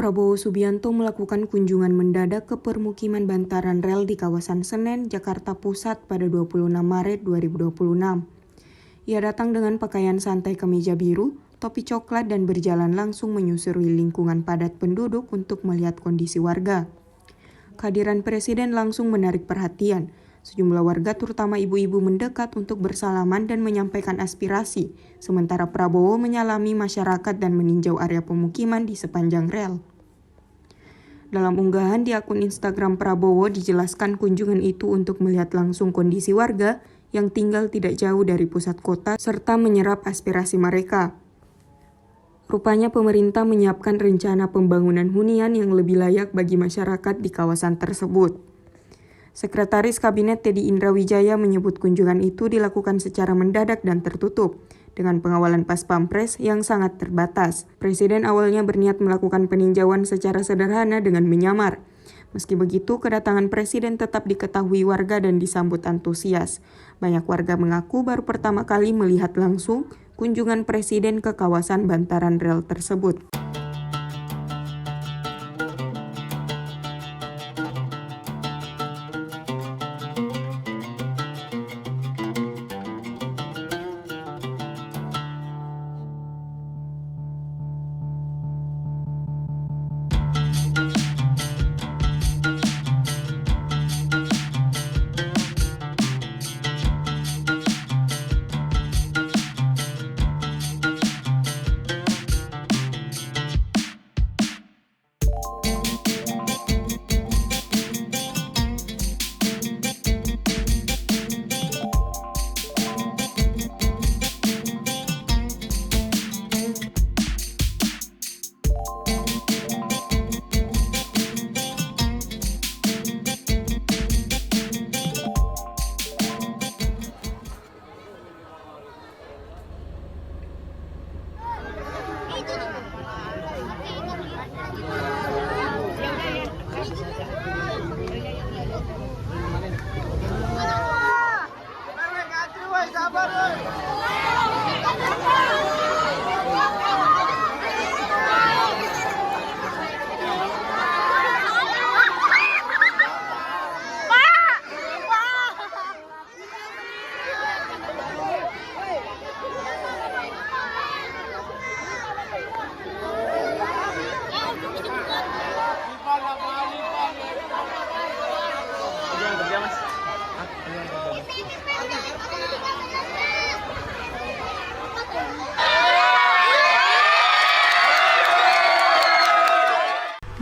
Prabowo Subianto melakukan kunjungan mendadak ke permukiman bantaran rel di kawasan Senen, Jakarta Pusat pada 26 Maret 2026. Ia datang dengan pakaian santai kemeja biru, topi coklat dan berjalan langsung menyusuri lingkungan padat penduduk untuk melihat kondisi warga. Kehadiran Presiden langsung menarik perhatian. Sejumlah warga terutama ibu-ibu mendekat untuk bersalaman dan menyampaikan aspirasi, sementara Prabowo menyalami masyarakat dan meninjau area pemukiman di sepanjang rel. Dalam unggahan di akun Instagram Prabowo dijelaskan kunjungan itu untuk melihat langsung kondisi warga yang tinggal tidak jauh dari pusat kota serta menyerap aspirasi mereka. Rupanya pemerintah menyiapkan rencana pembangunan hunian yang lebih layak bagi masyarakat di kawasan tersebut. Sekretaris Kabinet Teddy Indrawijaya menyebut kunjungan itu dilakukan secara mendadak dan tertutup, dengan pengawalan Pas Pampres yang sangat terbatas. Presiden awalnya berniat melakukan peninjauan secara sederhana dengan menyamar. Meski begitu, kedatangan Presiden tetap diketahui warga dan disambut antusias. Banyak warga mengaku baru pertama kali melihat langsung kunjungan Presiden ke kawasan bantaran rel tersebut.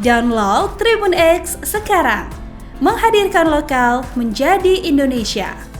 Download Tribun X sekarang, menghadirkan lokal menjadi Indonesia.